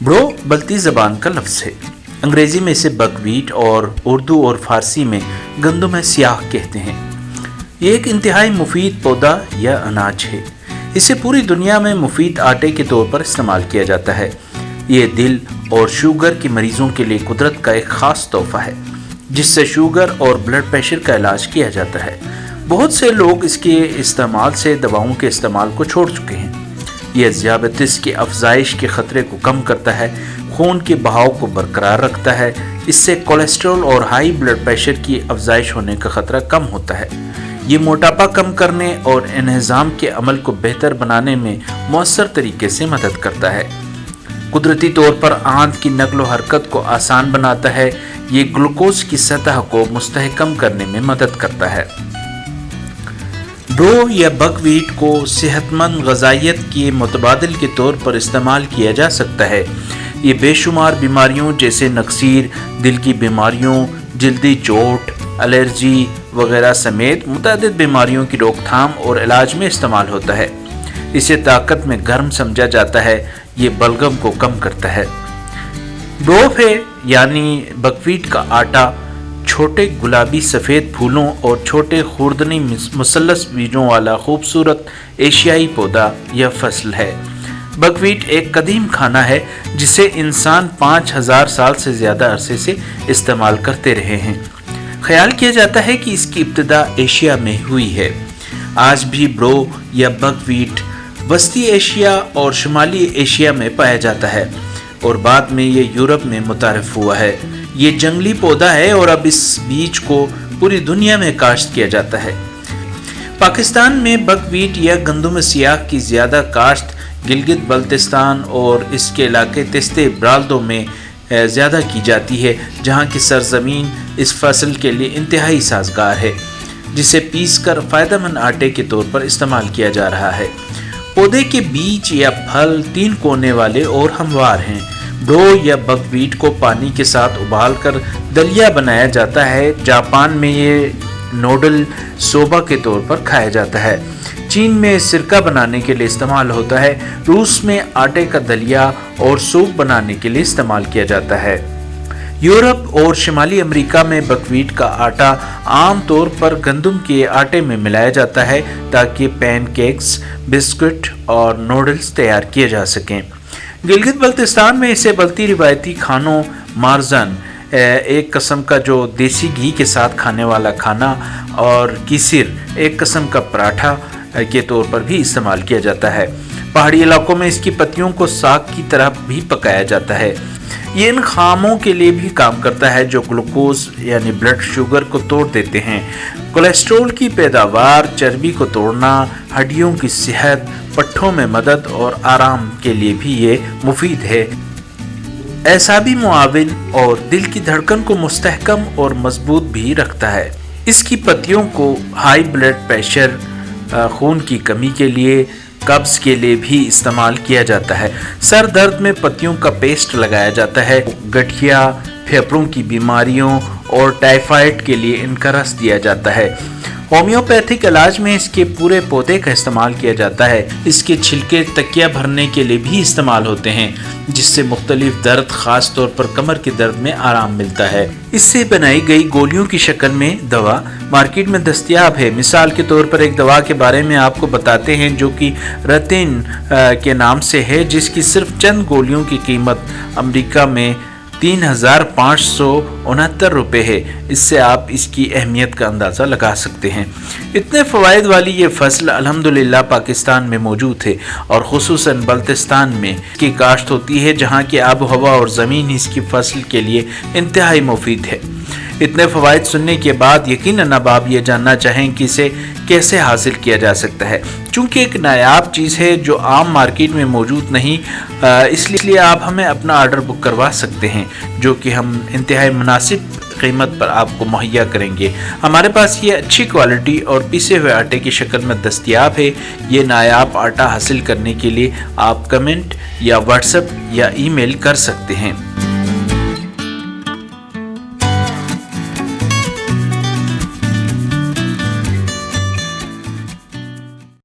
Bro Balti ज़बान का लफ्ज़ है। अंग्रेज़ी में इसे बकवीट और उर्दू और फ़ारसी में गंदम सियाह कहते हैं। ये एक इंतहाई मुफीद पौधा या अनाज है। इसे पूरी दुनिया में मुफीद आटे के तौर पर इस्तेमाल किया जाता है। ये दिल और शुगर के मरीज़ों के लिए कुदरत का एक ख़ास तोहफ़ा है, जिससे शुगर और ब्लड प्रेशर का इलाज किया जाता है। बहुत से लोग इसके इस्तेमाल से दवाओं के इस्तेमाल को छोड़ चुके हैं। यह ज़ियाबतीस की अफजाइश के ख़तरे को कम करता है, खून के बहाव को बरकरार रखता है। इससे कोलेस्ट्रॉल और हाई ब्लड प्रेशर की अफजाइश होने का ख़तरा कम होता है। ये मोटापा कम करने और इंहिज़ाम के अमल को बेहतर बनाने में मौसर तरीके से मदद करता है। कुदरती तौर पर आंत की नकलो हरकत को आसान बनाता है। ये ग्लूकोज की सतह को मुस्तहकम करने में मदद करता है। ब्रो या बकवीट को सेहतमंद ग़िज़ाइयत के मुतबादिल के तौर पर इस्तेमाल किया जा सकता है। ये बेशुमार बीमारियों जैसे नक्सीर, दिल की बीमारियों, जल्दी चोट, एलर्जी वगैरह समेत मुतअद्दिद बीमारियों की रोकथाम और इलाज में इस्तेमाल होता है। इसे ताकत में गर्म समझा जाता है। ये बलगम को कम करता है। ब्रोफ है यानी बकवीट का आटा छोटे गुलाबी सफ़ेद फूलों और छोटे खुर्दनी मुसल्लस बीजों वाला खूबसूरत एशियाई पौधा या फसल है। बकवीट एक कदीम खाना है जिसे इंसान 5000 साल से ज़्यादा अरसे से इस्तेमाल करते रहे हैं। ख्याल किया जाता है कि इसकी इब्तिदा एशिया में हुई है। आज भी ब्रो या बकवीट वस्ती एशिया और शुमाली एशिया में पाया जाता है और बाद में ये यूरोप में मुतारिफ हुआ है। ये जंगली पौधा है और अब इस बीज को पूरी दुनिया में काश्त किया जाता है। पाकिस्तान में बकवीट या गंदम सियाह की ज़्यादा काश्त गिलगित बल्तिस्तान और इसके इलाके तिस्ते ब्राल्दो में ज़्यादा की जाती है, जहाँ की सरजमीन इस फसल के लिए इंतहाई साजगार है, जिसे पीस कर फ़ायदेमंद आटे के तौर पर इस्तेमाल किया जा रहा है। पौधे के बीज या फल 3 कोने वाले और हमवार हैं। ब्रो या बकवीट को पानी के साथ उबालकर दलिया बनाया जाता है। जापान में ये नूडल सोबा के तौर पर खाया जाता है। चीन में सिरका बनाने के लिए इस्तेमाल होता है। रूस में आटे का दलिया और सूप बनाने के लिए इस्तेमाल किया जाता है। यूरोप और शुमाली अमेरिका में बकवीट का आटा आम तौर पर गंदम के आटे में मिलाया जाता है ताकि पैनकेक्स, बिस्कुट और नूडल्स तैयार किए जा सकें। गिलगित बल्तिस्तान में इसे बल्ती रिवायती खानों मारजन, एक किस्म का जो देसी घी के साथ खाने वाला खाना, और किसिर, एक किस्म का पराठा के तौर पर भी इस्तेमाल किया जाता है। पहाड़ी इलाकों में इसकी पत्तियों को साग की तरह भी पकाया जाता है। ये इन खामों के लिए भी काम करता है जो ग्लूकोज यानी ब्लड शुगर को तोड़ देते हैं। कोलेस्ट्रॉल की पैदावार, चर्बी को तोड़ना, हड्डियों की सेहत, पट्ठों में मदद और आराम के लिए भी ये मुफीद है। एसाबी मुआविन और दिल की धड़कन को मुस्तहकम और मजबूत भी रखता है। इसकी पत्तियों को हाई ब्लड प्रेशर, खून की कमी के लिए, कब्ज के लिए भी इस्तेमाल किया जाता है। सर दर्द में पत्तियों का पेस्ट लगाया जाता है। गठिया, फेफड़ों की बीमारियों और टाइफाइड के लिए इनका रस दिया जाता है। होम्योपैथिक इलाज में इसके पूरे पौधे का इस्तेमाल किया जाता है। इसके छिलके तकिया भरने के लिए भी इस्तेमाल होते हैं, जिससे मुख्तलिफ दर्द, खास तौर पर कमर के दर्द में आराम मिलता है। इससे बनाई गई गोलियों की शक्ल में दवा मार्केट में दस्तयाब है। मिसाल के तौर पर एक दवा के बारे में आपको बताते हैं जो कि रतिन के नाम से है, जिसकी सिर्फ चंद गोलियों की कीमत अमेरिका में 3569 रुपये है। इससे आप इसकी अहमियत का अंदाज़ा लगा सकते हैं। इतने फ़वाइद वाली ये फसल अल्हम्दुलिल्लाह पाकिस्तान में मौजूद है और ख़ुसूसन बल्तिस्तान में इसकी काश्त होती है, जहाँ की आब हवा और ज़मीन इसकी फसल के लिए इंतहाई मुफीद है। इतने फ़वाइद सुनने के बाद यकीनन अब आप ये जानना चाहें कि इसे कैसे हासिल किया जा सकता है। चूँकि एक नायाब चीज़ है जो आम मार्केट में मौजूद नहीं, इसलिए आप हमें अपना आर्डर बुक करवा सकते हैं, जो कि हम इंतहाई मुनासिब कीमत पर आपको मुहैया करेंगे। हमारे पास ये अच्छी क्वालिटी और पिसे हुए आटे की शक्ल में दस्तयाब है। ये नायाब आटा हासिल करने के लिए आप कमेंट या व्हाट्सएप या ईमेल कर सकते हैं।